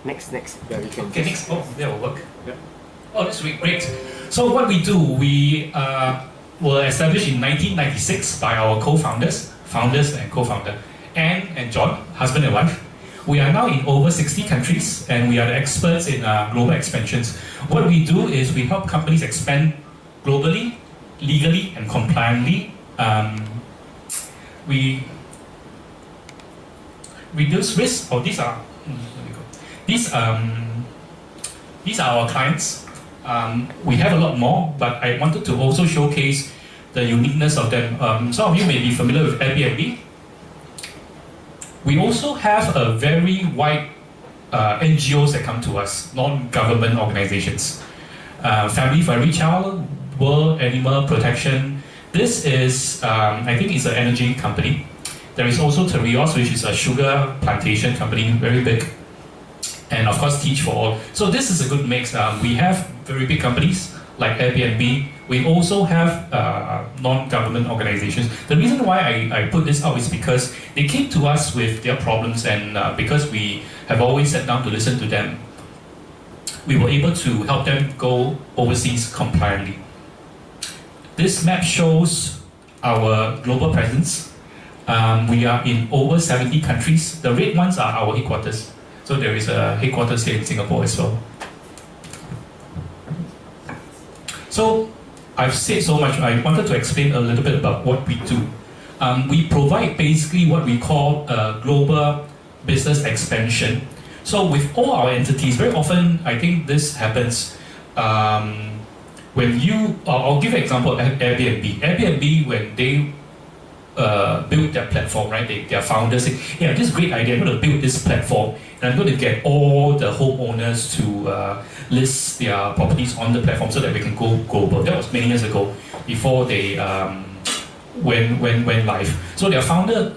Next. Yeah, we can. Okay, next. Oh, that will work. Yeah. Oh, that's great. So what we do, we were established in 1996 by our founders and co-founder, Anne and John, husband and wife. We are now in over 60 countries, and we are the experts in global expansions. What we do is we help companies expand globally, legally, and compliantly. We reduce risk. Oh, these are our clients. We have a lot more, but I wanted to also showcase the uniqueness of them. Some of you may be familiar with Airbnb. We also have a very wide NGOs that come to us, non-government organizations. Family for Every Child, World Animal Protection. This is, I think it's an energy company. There is also Terios, which is a sugar plantation company, very big. And of course, Teach for All. So this is a good mix. We have very big companies like Airbnb. We also have non-government organizations. The reason why I put this out is because they came to us with their problems, and because we have always sat down to listen to them, we were able to help them go overseas compliantly. This map shows our global presence. We are in over 70 countries. The red ones are our headquarters. So there is a headquarters here in Singapore as well. So I've said so much. I wanted to explain a little bit about what we do. We provide basically what we call a global business expansion. So with all our entities, very often I think this happens when you, I'll give an example of Airbnb. Airbnb, when they build their platform, right? Their founders say, yeah, this is a great idea, I'm going to build this platform and I'm going to get all the homeowners to list their properties on the platform so that we can go global. That was many years ago, before they went live. So their founder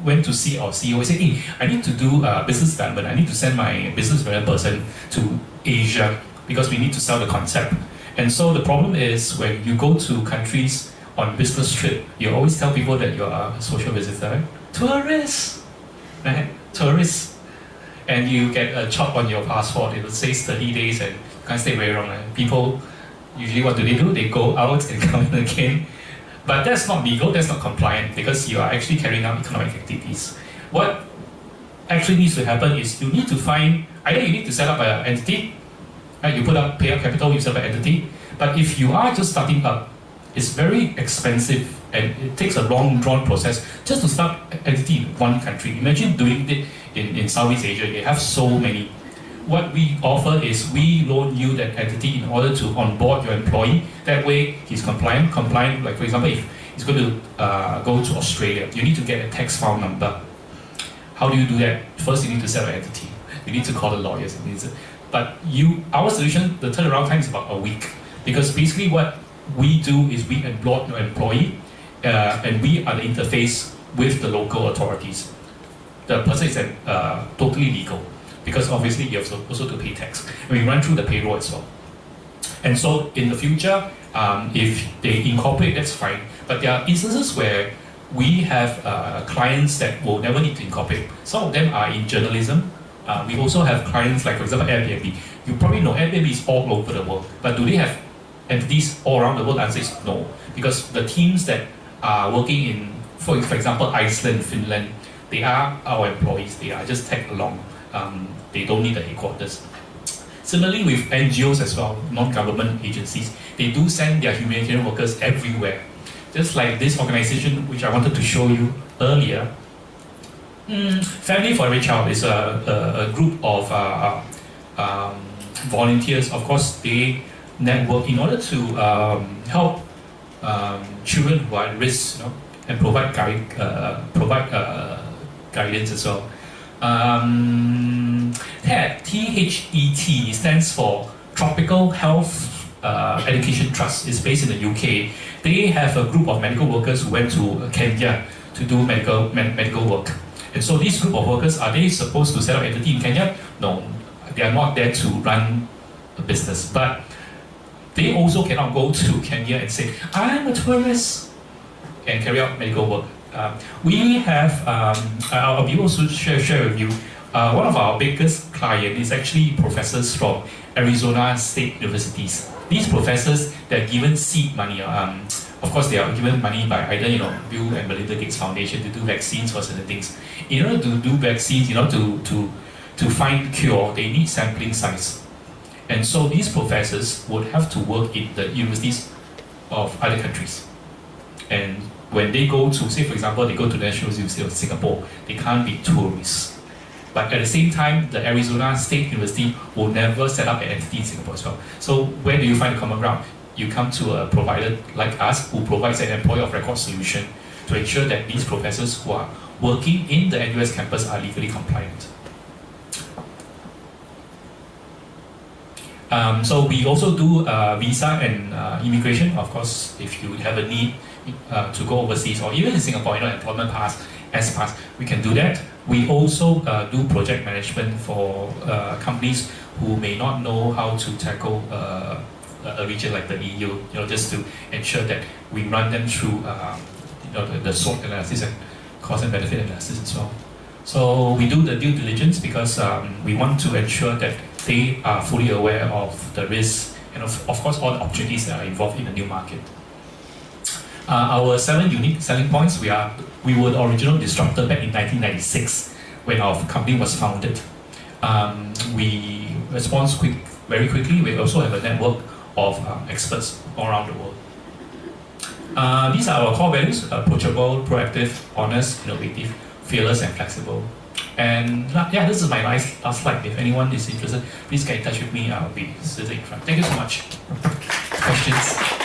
went to see our CEO and said, hey, I need to do business development. I need to send my business development person to Asia because we need to sell the concept. And so the problem is when you go to countries on business trip, you always tell people that you're a social visitor, right? Tourists, right? Tourists. And you get a chop on your passport. It says 30 days and you can't stay very long. Right? People, usually what do? They go out and come in again. But that's not legal, that's not compliant because you are actually carrying out economic activities. What actually needs to happen is you need to find, either you need to set up an entity, right? You pay up capital, you set up an entity. But if you are just starting up, it's very expensive and it takes a long drawn process just to start an entity in one country. Imagine doing it in Southeast Asia, they have so many. What we offer is we loan you that entity in order to onboard your employee. That way he's compliant. Like for example, if he's going to go to Australia, you need to get a tax file number. How do you do that? First you need to set up an entity. You need to call the lawyers. But our solution, the turnaround time is about a week. Because basically what we do is we onboard your employee and we are the interface with the local authorities. The person is totally legal because obviously you have also to pay tax. And we run through the payroll as well. And so in the future, if they incorporate, that's fine. But there are instances where we have clients that will never need to incorporate. Some of them are in journalism. We also have clients like, for example, Airbnb. You probably know Airbnb is all over the world. But do they have entities all around the world? The answer is no. Because the teams that are working in, for example, Iceland, Finland, they are our employees. They are just tagged along. They don't need the headquarters. Similarly with NGOs as well, non-government agencies, they do send their humanitarian workers everywhere. Just like this organization, which I wanted to show you earlier. Family for Every Child is a group of volunteers. Of course, they network in order to help children who are at risk, and provide guidance as well. THET stands for Tropical Health Education Trust. It's based in the UK. They have a group of medical workers who went to Kenya to do medical work. And so this group of workers, are they supposed to set up entity in Kenya? No, they are not there to run a business. But they also cannot go to Kenya and say, I'm a tourist, and carry out medical work. We have, I'll be able to share with you, one of our biggest clients is actually professors from Arizona State Universities. These professors, they're given seed money. Of course, they are given money by either Bill and Melinda Gates Foundation to do vaccines for certain things. In order to do vaccines, to find cure, they need sampling size. And so these professors would have to work in the universities of other countries. And when they go to, say for example, they go to the National University of Singapore, they can't be tourists. But at the same time, the Arizona State University will never set up an entity in Singapore as well. So where do you find the common ground? You come to a provider like us who provides an employee of record solution to ensure that these professors who are working in the NUS campus are legally compliant. So we also do visa and immigration. Of course, if you have a need to go overseas or even in Singapore, employment pass, S-pass, we can do that. We also do project management for companies who may not know how to tackle a region like the EU, just to ensure that we run them through the SWOT analysis and cost and benefit analysis as well. So we do the due diligence because we want to ensure that they are fully aware of the risks and of course all the opportunities that are involved in the new market. Our 7 unique selling points, we were the original disruptor back in 1996 when our company was founded. We respond very quickly. We also have a network of experts all around the world. These are our core values: approachable, proactive, honest, innovative, fearless, and flexible. And yeah, this is my last slide. If anyone is interested, please get in touch with me. I'll be sitting in front. Thank you so much. Questions?